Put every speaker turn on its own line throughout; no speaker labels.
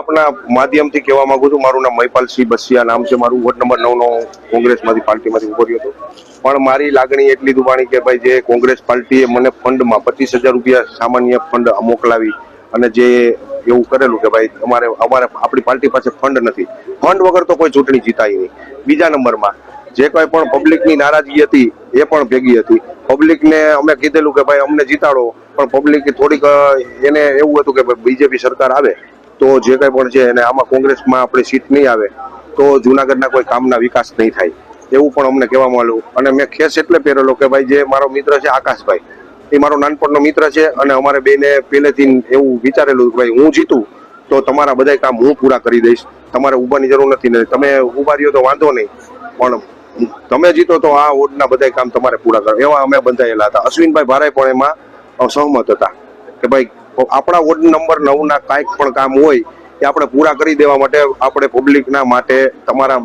આપના માધ્યમથી કહેવા માંગુ છું, મારું નામ મહિપાલસિંહ બસિયા નામ છે મારું, વોર્ડ નંબર 9 નો કોંગ્રેસમાંથી પાર્ટીમાંથી ઉભો રહ્યો હતો. પણ મારી લાગણી એટલી દુબાણી કે ભાઈ જે કોંગ્રેસ પાર્ટીએ મને ફંડમાં 25,000 રૂપિયા સામાન્ય ફંડ મોકલાવી અને જે એવું કરેલું કે ભાઈ અમારે આપણી પાર્ટી પાસે ફંડ નથી, ફંડ વગર તો કોઈ ચૂંટણી જીતાય નહીં. બીજા નંબરમાં જે કોઈ પણ પબ્લિકની નારાજગી હતી એ પણ ભેગી હતી. પબ્લિકને અમે કીધેલું કે ભાઈ અમને જીતાડો, પણ પબ્લિક થોડીક એને એવું હતું કે ભાઈ બીજેપી સરકાર આવે તો જે કંઈ પણ છે અને આમાં કોંગ્રેસમાં આપણી સીટ નહીં આવે તો જુનાગઢના કોઈ કામના વિકાસ નહીં થાય, એવું પણ અમને કહેવામાં આવ્યું. અને મેં ખેસ એટલે પહેરેલો કે ભાઈ જે મારો મિત્ર છે આકાશભાઈ, એ મારો નાનપણનો મિત્ર છે અને અમારે બેને પહેલેથી એવું વિચારેલું કે ભાઈ હું જીતું તો તમારા બધા કામ હું પૂરા કરી દઈશ, તમારે ઉભાની જરૂર નથી ને તમે ઉભા રહ્યો તો વાંધો નહીં, પણ તમે જીતો તો આ વોર્ડના બધા કામ તમારે પૂરા કરવા, એવા અમે બંધાયેલા હતા. અશ્વિનભાઈ ભારાઈ પણ એમાં સહમત હતા કે ભાઈ આપણા વોર્ડ નંબર 9 ના કાંઈક પણ કામ હોય એ આપણે પૂરા કરી દેવા માટે આપણે પબ્લિકના માટે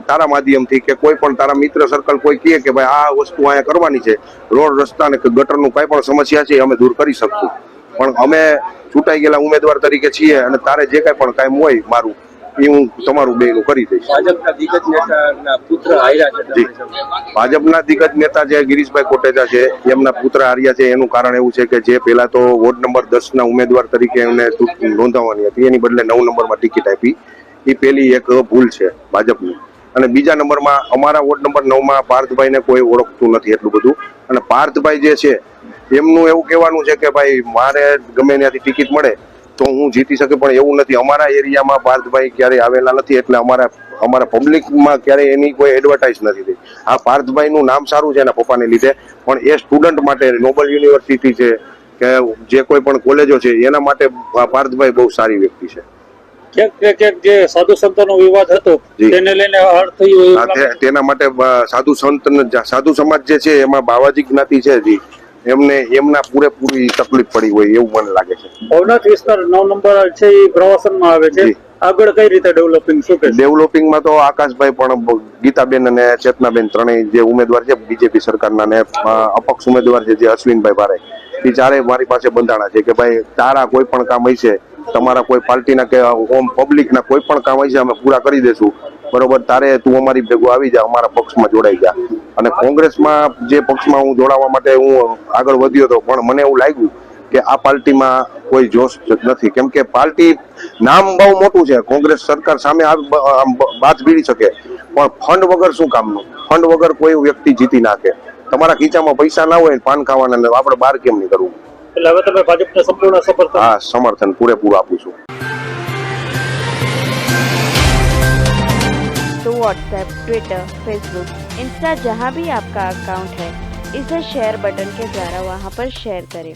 તારા માધ્યમથી કે કોઈ પણ તારા મિત્ર સર્કલ કોઈ કહે કે ભાઈ આ વસ્તુ અહીંયા કરવાની છે, રોડ રસ્તા ને ગટરનું કાંઈ પણ સમસ્યા છે અમે દૂર કરી શકશું, પણ અમે ચૂંટાઈ ગયેલા ઉમેદવાર તરીકે છીએ અને તારે જે કાંઈ પણ કામ હોય મારું એ હું તમારું બેનું કરી દઈશ.
ભાજપના દિગ્ગજ નેતાના પુત્ર હાર્યા છે.
ભાજપના દિગ્ગજ નેતા જે ગિરીશભાઈ કોટેચા છે એમના પુત્ર હાર્યા છે. એનું કારણ એવું છે કે જે પહેલા તો વોર્ડ નંબર 10 ના ઉમેદવાર તરીકે એમને નોંધાવવાની હતી, એની બદલે 9 નંબરમાં ટિકિટ આપી, એ પેલી એક ભૂલ છે ભાજપની. અને બીજા નંબરમાં અમારા વોર્ડ નંબર 9 માં પાર્થભાઈને કોઈ ઓળખતું નથી એટલું બધું, અને પાર્થભાઈ જે છે એમનું એવું કહેવાનું છે કે ભાઈ મારે ગમે ત્યાંથી ટિકિટ મળે તો હું જીતી શકે, પણ એવું નથી. અમારા એરિયામાં પાર્થભાઈ ક્યારેય આવેલા નથી એટલે અમારા પબ્લિકમાં ક્યારેય એની કોઈ એડવર્ટાઇઝ નથી થઈ. આ પાર્થભાઈનું નામ સારું છે એના પપ્પાને લીધે, પણ એ સ્ટુડન્ટ માટે નોબલ યુનિવર્સિટી છે કે જે કોઈ પણ કોલેજો છે એના માટે પાર્થભાઈ બહુ સારી વ્યક્તિ છે.
ક્યાંક જે સાધુ સંતોનો વિવાદ હતો તેને લઈને હર્ટ થયું,
તેના માટે સાધુ સમાજ જે છે એમાં બાવાજી જ્ઞાતિ છે જી એમના પૂરેપૂરી તકલીફ પડી હોય એવું મને લાગે છે.
ભવનાથ વિસ્તાર 9 નંબર છે એ પ્રવાસનમાં આવે છે, આગળ કઈ રીતે ડેવલપિંગ શું કે
ડેવલપિંગમાં તો આકાશભાઈ પણ ગીતાબેન અને ચેતનાબેન ત્રણેય જે ઉમેદવાર છે બીજેપી સરકારના ને અપક્ષ ઉમેદવાર છે જે અશ્વિનભાઈ ભારે, એ ચારેય મારી પાસે બંધાણા છે કે ભાઈ તારા કોઈ પણ કામ હશે, તમારા કોઈ પાર્ટીના કે ઓમ પબ્લિકના કોઈ પણ કામ હશે અમે પૂરા કરી દેશું, બરોબર, તારે તું અમારી ભેગું આવી જા, અમારા પક્ષમાં જોડાઈ જા. અને કોંગ્રેસમાં જે પક્ષમાં હું જોડાવા માટે હું આગળ વધ્યો હતો, પણ મને એવું લાગ્યું કે આ પાર્ટીમાં કોઈ જોશ નથી, કેમ કે પાર્ટી નામ બહુ મોટું છે, કોંગ્રેસ સરકાર સામે બાથ ભીડી શકે, પણ ફંડ વગર શું કામનું? ફંડ વગર કોઈ વ્યક્તિ જીતી નાખે. તમારા ખીચામાં પૈસા ના હોય પાન ખાવાના, આપણે બહાર કેમ નહીં કરવું?
એટલે હવે તમે ભાજપને સંપૂર્ણ સમર્થન?
હા, સમર્થન પૂરેપૂરું આપું છું.
तो व्हाट्सएप, ट्विटर, फेसबुक, इंस्टा जहाँ भी आपका अकाउंट है, इसे शेयर बटन के द्वारा वहाँ पर शेयर करें.